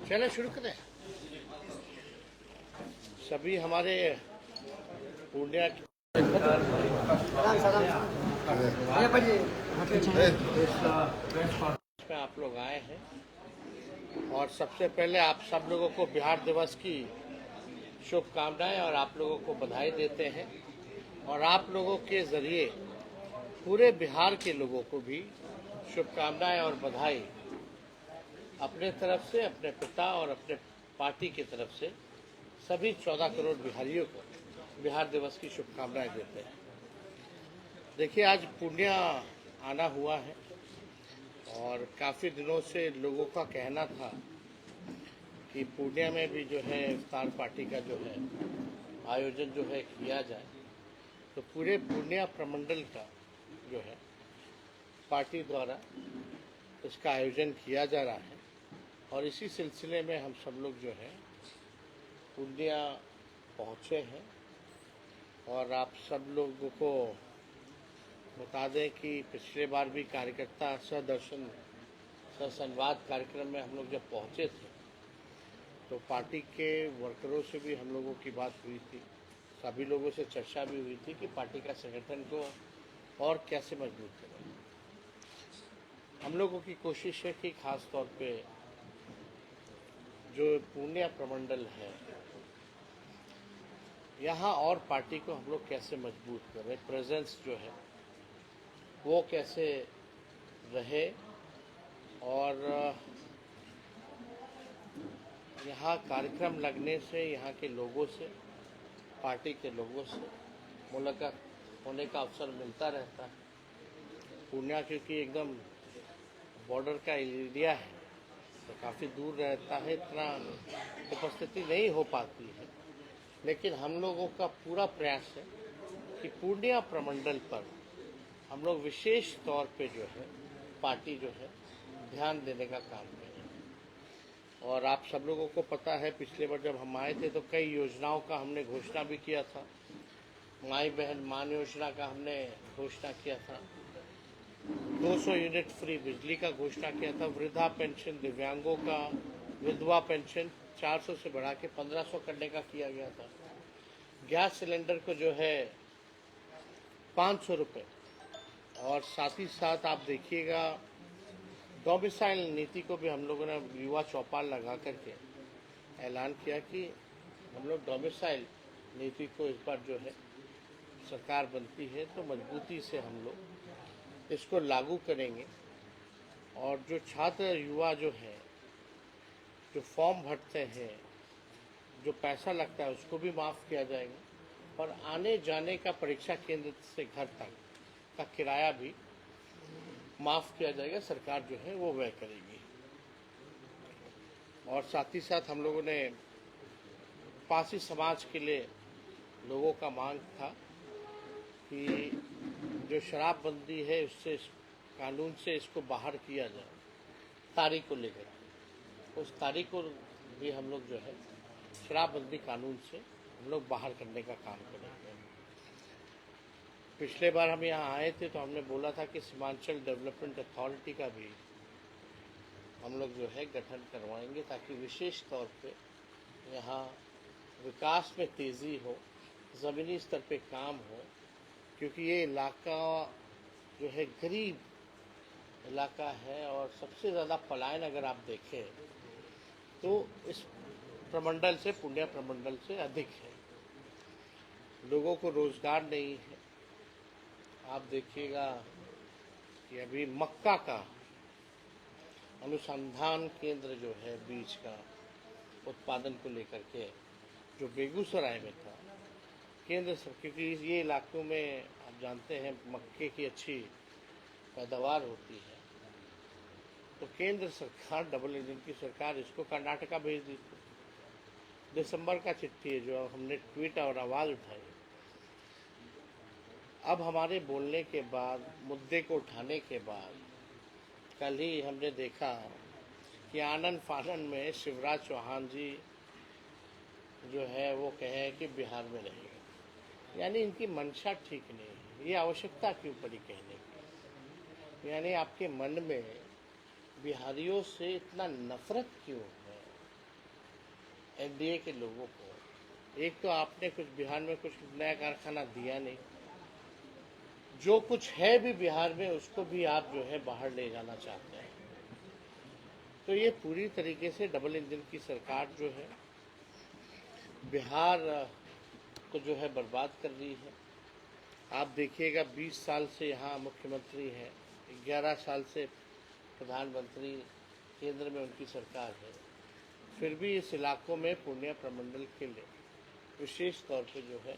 चले शुरू करें। सभी हमारे पूर्णिया में आप लोग आए हैं और सबसे पहले आप सब लोगों को बिहार दिवस की शुभकामनाएं और आप लोगों को बधाई देते हैं और आप लोगों के जरिए पूरे बिहार के लोगों को भी शुभकामनाएं और बधाई अपने तरफ से, अपने पिता और अपने पार्टी की तरफ से सभी 14 करोड़ बिहारियों को बिहार दिवस की शुभकामनाएं देते हैं। देखिए, आज पूर्णिया आना हुआ है और काफ़ी दिनों से लोगों का कहना था कि पूर्णिया में भी जो है इफ्तार पार्टी का जो है आयोजन जो है किया जाए। तो पूरे पूर्णिया प्रमंडल का जो है पार्टी द्वारा इसका आयोजन किया जा रहा है और इसी सिलसिले में हम सब लोग जो है पूर्णिया पहुँचे हैं। और आप सब लोगों को बता दें कि पिछले बार भी कार्यकर्ता सदर्शन ससंवाद कार्यक्रम में हम लोग जब पहुँचे थे तो पार्टी के वर्करों से भी हम लोगों की बात हुई थी, सभी लोगों से चर्चा भी हुई थी कि पार्टी का संगठन को और कैसे मजबूत करें। हम लोगों की कोशिश है कि खास तौर पे जो पूर्णिया प्रमंडल है यहाँ और पार्टी को हम लोग कैसे मजबूत करें, प्रेजेंस जो है वो कैसे रहे और यहाँ कार्यक्रम लगने से यहाँ के लोगों से, पार्टी के लोगों से मुलाकात होने का अवसर मिलता रहता है। पूर्णिया क्योंकि एकदम बॉर्डर का एरिया है तो काफ़ी दूर रहता है, इतना उपस्थिति नहीं हो पाती है, लेकिन हम लोगों का पूरा प्रयास है कि पूर्णिया प्रमंडल पर हम लोग विशेष तौर पे जो है पार्टी जो है ध्यान देने का काम करें। और आप सब लोगों को पता है पिछले बार जब हम आए थे तो कई योजनाओं का हमने घोषणा भी किया था। माई बहन मान योजना का हमने घोषणा किया था, 200 यूनिट फ्री बिजली का घोषणा किया था, वृद्धा पेंशन, दिव्यांगों का विधवा पेंशन 400 से बढ़ा के 1500 करने का किया गया था। गैस सिलेंडर को जो है 500 रुपये और साथ ही साथ आप देखिएगा डोमिसाइल नीति को भी हम लोगों ने युवा चौपाल लगा करके ऐलान किया कि हम लोग डोमिसाइल नीति को इस बार जो है सरकार बनती है तो मजबूती से हम लोग इसको लागू करेंगे। और जो छात्र युवा जो है जो फॉर्म भरते हैं, जो पैसा लगता है उसको भी माफ़ किया जाएगा और आने जाने का परीक्षा केंद्र से घर तक का किराया भी माफ़ किया जाएगा, सरकार जो है वो व्यय करेगी। और साथ ही साथ हम लोगों ने पासी समाज के लिए लोगों का मांग था कि जो शराबबंदी है उससे कानून से इसको बाहर किया जाए, तारीख को लेकर उस तारीख को भी हम लोग जो है शराबबंदी कानून से हम लोग बाहर करने का काम करेंगे। पिछले बार हम यहाँ आए थे तो हमने बोला था कि सीमांचल डेवलपमेंट अथॉरिटी का भी हम लोग जो है गठन करवाएंगे ताकि विशेष तौर पे यहाँ विकास में तेज़ी हो, ज़मीनी स्तर पे काम हो, क्योंकि ये इलाका जो है गरीब इलाका है और सबसे ज़्यादा पलायन अगर आप देखें तो इस प्रमंडल से, पूर्णिया प्रमंडल से अधिक है। लोगों को रोज़गार नहीं है। आप देखिएगा कि अभी मक्का का अनुसंधान केंद्र जो है बीज का उत्पादन को लेकर के जो बेगूसराय में था, केंद्र सरकार, क्योंकि ये इलाकों में आप जानते हैं मक्के की अच्छी पैदावार होती है, तो केंद्र सरकार, डबल इंजन की सरकार, इसको कर्नाटका भेज दी थी। दिसंबर का चिट्ठी है जो हमने ट्वीट और आवाज़ उठाई। अब हमारे बोलने के बाद, मुद्दे को उठाने के बाद, कल ही हमने देखा कि आनन फानन में शिवराज चौहान जी जो है वो कहे कि बिहार में रहेंगे, यानी इनकी मंशा ठीक नहीं है। ये आवश्यकता क्यों पड़ी कहने की? यानी आपके मन में बिहारियों से इतना नफरत क्यों है? एनडीए के लोगों को। एक तो आपने कुछ बिहार में कुछ नया कारखाना दिया नहीं, जो कुछ है भी बिहार में उसको भी आप जो है बाहर ले जाना चाहते हैं। तो ये पूरी तरीके से डबल इंजन की सरकार जो है बिहार को जो है बर्बाद कर रही है। आप देखिएगा 20 साल से यहाँ मुख्यमंत्री हैं, 11 साल से प्रधानमंत्री, केंद्र में उनकी सरकार है, फिर भी इस इलाकों में पूर्णिया प्रमंडल के लिए विशेष तौर पे जो है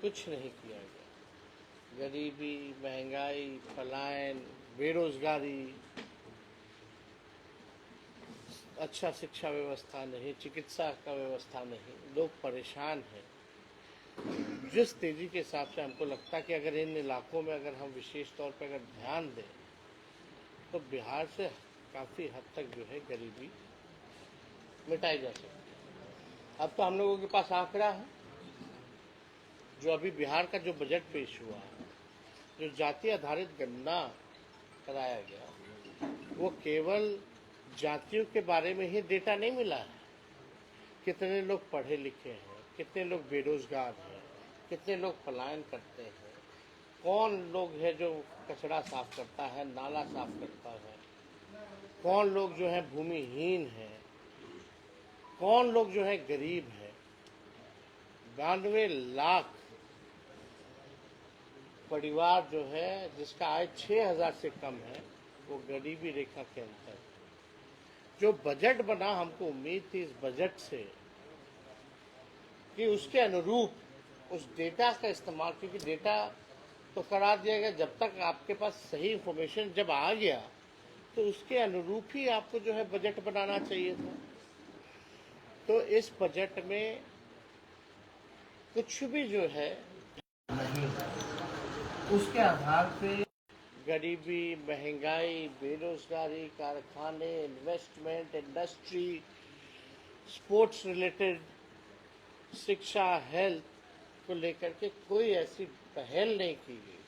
कुछ नहीं किया गया। गरीबी, महंगाई, पलायन, बेरोजगारी, अच्छा शिक्षा व्यवस्था नहीं, चिकित्सा का व्यवस्था नहीं, लोग परेशान हैं। जिस तेजी के हिसाब से हमको लगता है कि अगर इन इलाकों में अगर हम विशेष तौर पर अगर ध्यान दें तो बिहार से काफ़ी हद तक जो है गरीबी मिटाई जा सकती है। अब तो हम लोगों के पास आंकड़ा है, जो अभी बिहार का जो बजट पेश हुआ है, जो जाति आधारित गणना कराया गया, वो केवल जातियों के बारे में ही डेटा नहीं मिला है। कितने लोग पढ़े लिखे हैं, कितने लोग बेरोजगार हैं, कितने लोग पलायन करते हैं, कौन लोग है जो कचरा साफ करता है, नाला साफ करता है, कौन लोग जो है भूमिहीन है, कौन लोग जो है गरीब है। 92 लाख परिवार जो है जिसका आय 6,000 से कम है, वो गरीबी रेखा के अंदर। जो बजट बना, हमको उम्मीद थी इस बजट से कि उसके अनुरूप उस डेटा का इस्तेमाल, क्योंकि डेटा तो करा दिया गया, जब तक आपके पास सही इंफॉर्मेशन जब आ गया तो उसके अनुरूप ही आपको जो है बजट बनाना चाहिए था। तो इस बजट में कुछ भी जो है नहीं, उसके आधार पे गरीबी, महंगाई, बेरोजगारी, कारखाने, इन्वेस्टमेंट, इंडस्ट्री, स्पोर्ट्स रिलेटेड, शिक्षा, हेल्थ को लेकर के कोई ऐसी पहल नहीं की गई,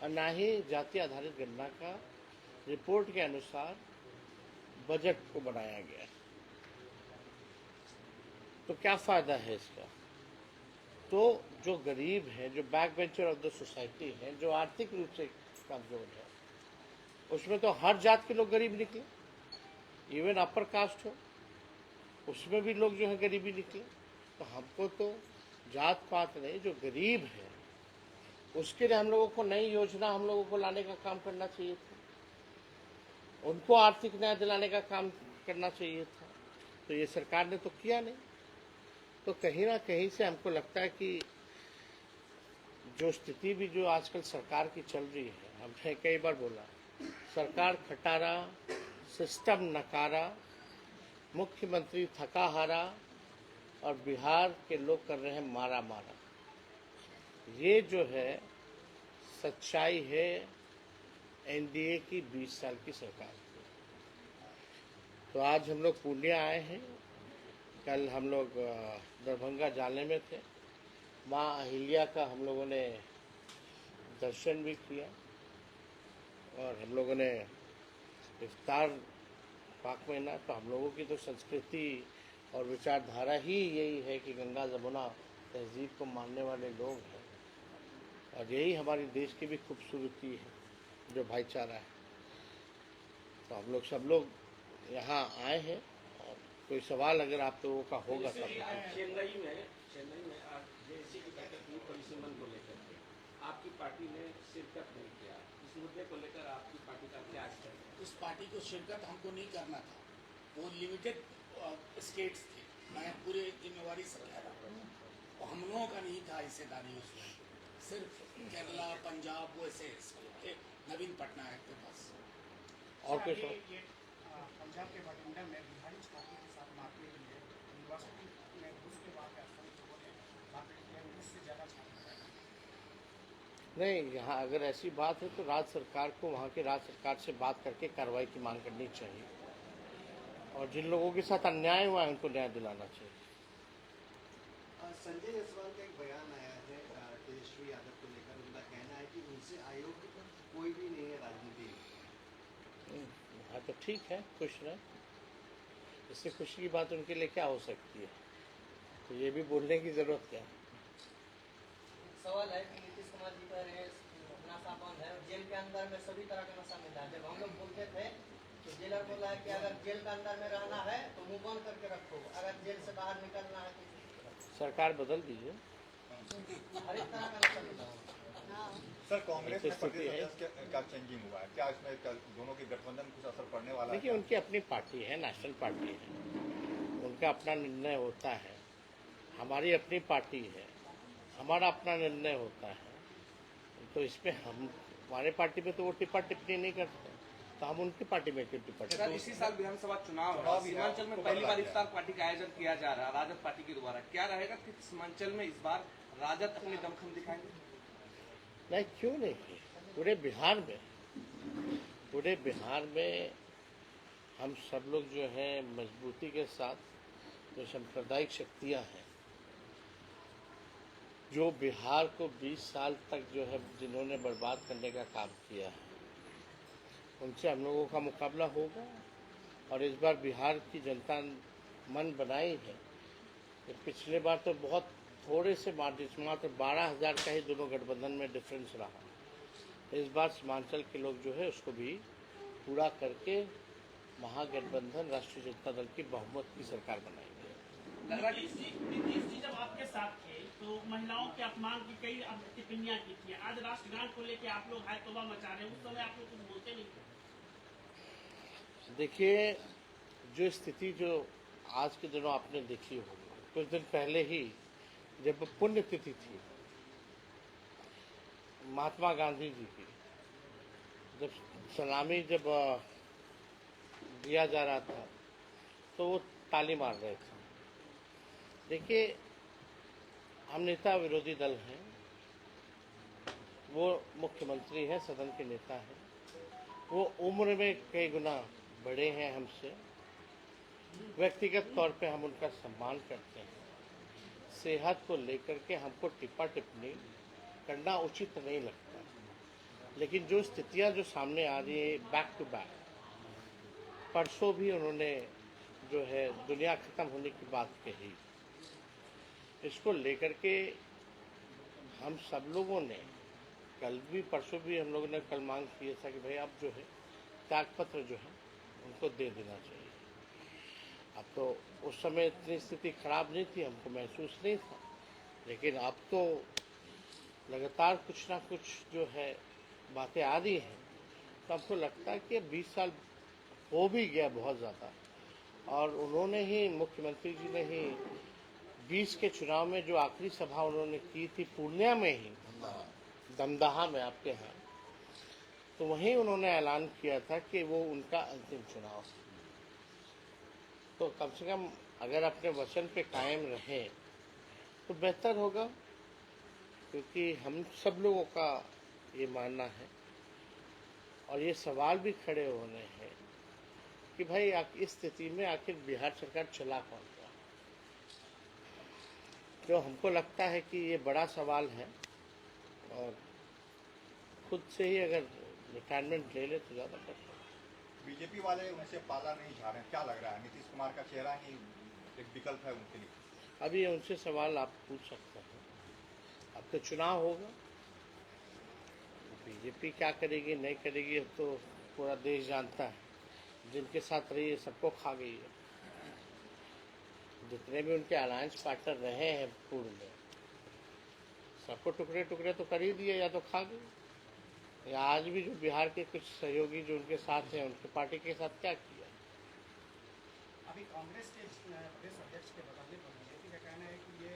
और ना ही जाति आधारित गणना का रिपोर्ट के अनुसार बजट को बनाया गया। तो क्या फायदा है इसका? तो जो गरीब है, जो back bencher of the society है, जो आर्थिक रूप से कमजोर है, उसमें तो हर जात के लोग गरीब निकले, इवन अपर कास्ट हो उसमें भी लोग जो है गरीबी निकले। तो हमको तो जात पात नहीं, जो गरीब है उसके लिए हम लोगों को नई योजना हम लोगों को लाने का काम करना चाहिए था, उनको आर्थिक न्याय दिलाने का काम करना चाहिए था। तो ये सरकार ने तो किया नहीं। तो कहीं ना कहीं से हमको लगता है कि जो स्थिति भी जो आजकल सरकार की चल रही है, हमने कई बार बोला, सरकार खटारा, सिस्टम नकारा, मुख्यमंत्री थका हारा और बिहार के लोग कर रहे हैं मारा मारा। ये जो है सच्चाई है एनडीए की 20 साल की सरकार की। तो आज हम लोग पूर्णिया आए हैं, कल हम लोग दरभंगा जाने में थे। माँ अहिल्या का हम लोगों ने दर्शन भी किया और हम लोगों ने इफ्तार पाक महीना, तो हम लोगों की तो संस्कृति और विचारधारा ही यही है कि गंगा जमुना तहजीब को मानने वाले लोग हैं, और यही हमारे देश की भी खूबसूरती है, जो भाईचारा है। तो हम लोग सब लोग यहाँ आए हैं, और कोई सवाल अगर आप लोगों का होगा सब। चेन्नई में आज जेएसी की बैठक हुई परिसीमन को लेकर के, आपकी पार्टी ने शिरकत नहीं किया। इस मुद्दे को लेकर आपकी पार्टी का क्या स्टैंड है? उस पार्टी को शिरकत हमको नहीं करना था, वो लिमिटेड स्टेट्स थे, मैं पूरे जिम्मेवारी से कह रहा हूँ, और हम लोगों का नहीं था हिस्सेदारी उसमें, सिर्फ केरला, पंजाब वैसे थे, नवीन पटनायक के पास। और कुछ पंजाब के बठिंडा में बिहारी छात्रों के साथ मारपीट हुई है, यूनिवर्सिटी में उसके बाद लोगों ने मारपीट किया, 19 से ज़्यादा छात्र। नहीं, यहाँ अगर ऐसी बात है तो राज्य सरकार को वहाँ की राज्य सरकार से बात करके कार्रवाई की मांग करनी चाहिए, और जिन लोगों के साथ अन्याय हुआ है उनको न्याय दिलाना चाहिए। संजय जायसवाल का एक बयान आया है तेजस्वी यादव को लेकर, उनका कहना है कि उनसे आयोग पर कोई भी नहीं है राजनीति। हाँ तो ठीक है, खुश रहे। इससे खुशी की बात उनके लिए क्या हो सकती है? तो ये भी बोलने की ज़रूरत क्या है? सवाल है कि नीतीश कुमार जी कह रहे हैं नशा बंद है, जेल के अंदर में सभी तरह का नशा मिलता है। जब हम लोग बोलते थे तो जेलर बोला है कि अगर जेल के अंदर में रहना है तो मुंह बंद करके रखो, अगर जेल से बाहर निकलना है तो सरकार बदल दीजिए। हर एक तरह का नशा मिलता है। सर, कांग्रेस ऐसी में स्थिति प्रदेश है। अध्यक्ष का चेंजिंग हुआ है, क्या इसमें दोनों के गठबंधन कुछ असर पड़ने वाला है? देखिए, उनकी अपनी पार्टी है, नेशनल पार्टी है, उनका अपना निर्णय होता है। हमारी अपनी पार्टी है, हमारा अपना निर्णय होता है। तो इसमें हमारे पार्टी में तो वो टिप्पा टिप्पणी नहीं करते, तो हम उनकी पार्टी में क्यों टिप्पा सर, टिप्पणी? इसी साल विधानसभा चुनाव है, चुनाव भी है, सीमांचल में तो पहली बदला बार गया। इफ्तार पार्टी का आयोजन किया जा रहा है राजद पार्टी के द्वारा। क्या रहेगा कि सीमांचल में इस बार राजद अपनी दमखम दिखाएंगे? नहीं, क्यों नहीं? पूरे बिहार में हम सब लोग जो है मजबूती के साथ जो सांप्रदायिक शक्तियां हैं, जो बिहार को 20 साल तक जो है जिन्होंने बर्बाद करने का काम किया है, उनसे हम लोगों का मुकाबला होगा। और इस बार बिहार की जनता मन बनाई है कि पिछले बार तो बहुत थोड़े से मार्जिन, मात्र 12,000 का ही दोनों गठबंधन में डिफरेंस रहा। इस बार सीमांचल के लोग जो है उसको भी पूरा करके महागठबंधन राष्ट्रीय जनता दल की बहुमत की सरकार बनाएंगे। लग रहा है कि नीतीश जी जब आपके साथ थे तो महिलाओं के अपमान की कई टिप्पणियां की थी। आज राष्ट्रगान को लेकर आप लोग हाय तौबा मचा रहे हैं, उस समय आप लोग कुछ बोलते नहीं थे। देखिए, जो स्थिति जो आज के दिनों आपने देखी होगी, कुछ दिन पहले ही जब पुण्यतिथि थी महात्मा गांधी जी की, जब सलामी दिया जा रहा था तो वो ताली मार रहे थे। देखिए, हम नेता विरोधी दल हैं, वो मुख्यमंत्री हैं, सदन के नेता हैं, वो उम्र में कई गुना बड़े हैं हमसे। व्यक्तिगत तौर पे हम उनका सम्मान करते हैं। सेहत को लेकर के हमको टिप्पा टिप्पणी करना उचित नहीं लगता, लेकिन जो स्थितियां जो सामने आ रही है बैक टू बैक, परसों भी उन्होंने जो है दुनिया खत्म होने की बात कही, इसको लेकर के हम सब लोगों ने कल भी परसों भी हम लोगों ने कल मांग किया था कि भाई अब जो है त्यागपत्र जो है उनको दे देना चाहिए। अब तो उस समय इतनी स्थिति खराब नहीं थी, हमको महसूस नहीं था, लेकिन अब तो लगातार कुछ ना कुछ जो है बातें आ रही हैं, तो हमको लगता है कि 20 साल हो भी गया बहुत ज़्यादा। और उन्होंने ही, मुख्यमंत्री जी ने ही 20 के चुनाव में जो आखिरी सभा उन्होंने की थी पूर्णिया में ही, दमदहा में आपके यहाँ, तो वहीं उन्होंने ऐलान किया था कि वो उनका अंतिम चुनाव है। तो कम से कम अगर अपने वचन पे कायम रहे तो बेहतर होगा, क्योंकि हम सब लोगों का ये मानना है और ये सवाल भी खड़े होने हैं कि भाई इस स्थिति में आखिर बिहार सरकार चला कौन रहा। जो हमको लगता है कि ये बड़ा सवाल है, और खुद से ही अगर रिटायरमेंट ले ले तो ज़्यादा बेहतर। बीजेपी वाले उनसे पाला नहीं झाड़ रहे हैं, क्या लग रहा है? नीतीश कुमार का चेहरा ही एक विकल्प है उनके लिए। अभी उनसे सवाल आप पूछ सकते हैं, अब तो चुनाव होगा, बीजेपी क्या करेगी नहीं करेगी अब तो पूरा देश जानता है। जिनके साथ रही है सबको खा गई है। जितने भी उनके अलायंस पार्टनर रहे हैं पूर्व में, सबको टुकड़े टुकड़े तो कर ही दिए, या तो खा गए, या आज भी जो बिहार के कुछ सहयोगी जो उनके साथ हैं उनके पार्टी के साथ क्या किया। अभी कांग्रेस के प्रदेश अध्यक्ष के बदलने पर बीजेपी का कहना है कि ये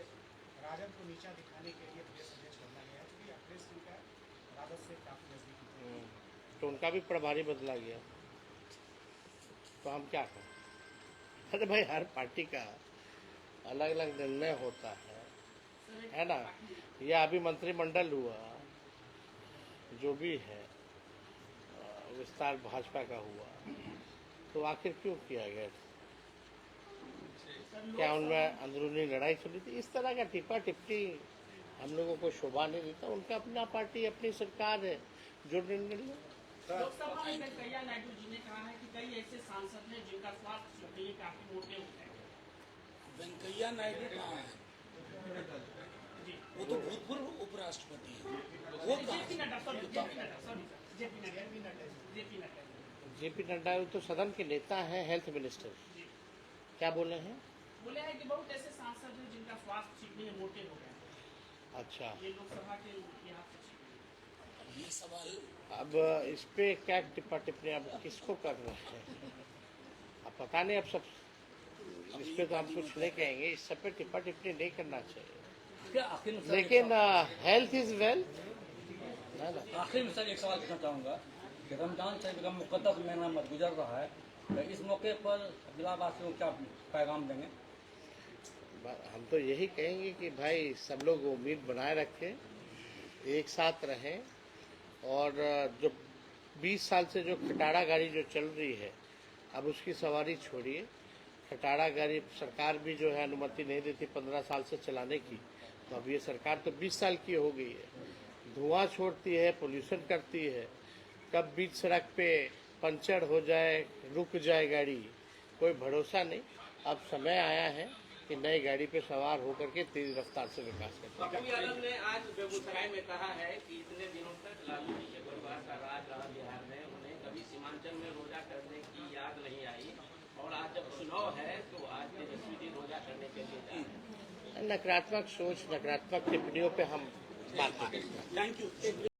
राजद को नीचा दिखाने के लिए प्रदेश अध्यक्ष बनना गया है, क्योंकि अखिलेश सिंह का राजद से काफी नजदीकी। तो उनका भी प्रभारी बदला गया, तो हम क्या करें? अरे भाई, हर पार्टी का अलग अलग निर्णय होता है ना। यह अभी मंत्रिमंडल हुआ, जो भी है विस्तार भाजपा का हुआ, तो आखिर क्यों किया गया? क्या उनमें अंदरूनी लड़ाई चली थी? इस तरह का टिप्पा टिप्पणी हम लोगों को शोभा नहीं देता। उनका अपना पार्टी, अपनी सरकार है, जो निर्णय ले। लोकसभा में वेंकैया नायडू जी ने कहा है कि कई ऐसे सांसद हैं जिनका स्वास्थ्य ठीक नहीं है, काफी मोटे हो गए। वेंकैया नायडू कहाँ है? जी वो तो भूतपूर्व उपराष्ट्रपति है। वो कहाँ जेपी है? Nadda, sorry JP Nadda, sorry JP Nadda, JP Nadda. JP Nadda तो सदन के नेता हैं, हेल्थ मिनिस्टर। जी क्या बोले हैं? बोले हैं कि बहुत ऐसे सांसद हैं जिनका स्वास्थ्य ठीक नहीं है, मोटे हो गए। अच्छा, ये लोकसभा के यहाँ से ठीक नहीं। ये सवाल अब इस पे क्या टिप्पा टिप्पणी अब किसको कर रहे हैं? अब पता नहीं, अब सब इस पे तो हम कुछ नहीं कहेंगे, इस सब पे टिप्पा टिप्पणी नहीं करना चाहिए। लेकिन हेल्थ इज वेल्थ, ना ना। आखिर में सर एक सवाल पूछना चाहूँगा कि रमजान शरीफ का मुकद्दस महीना गुजर रहा है, तो इस मौके पर जिला वासियों को क्या पैगाम देंगे? हम तो यही कहेंगे कि भाई सब लोग उम्मीद बनाए रखें, एक साथ रहें, और जो 20 साल से जो खटारा गाड़ी जो चल रही है, अब उसकी सवारी छोड़िए। खटारा गाड़ी सरकार भी जो है अनुमति नहीं देती 15 साल से चलाने की, तो अब ये सरकार तो 20 साल की हो गई है। धुआं छोड़ती है, पोल्यूशन करती है, कब बीच सड़क पे पंचर हो जाए, रुक जाए गाड़ी, कोई भरोसा नहीं। अब समय आया है कि नई गाड़ी पे सवार होकर के तेज रफ्तार से विकास करते हैं। पप्पू यादव ने आज बेगूसराय में कहा है कि इतने दिनों तक लालू जी के परिवार का राज रहा बिहार में, उन्हें कभी सीमांचल में रोजा करने की याद नहीं आई, और आज जब चुनाव है तो आज तेजस्वी जी रोजा करने के लिए जा रहे हैं। नकारात्मक सोच, नकारात्मक टिप्पणियों पे हम बात नहीं करते। Thank you.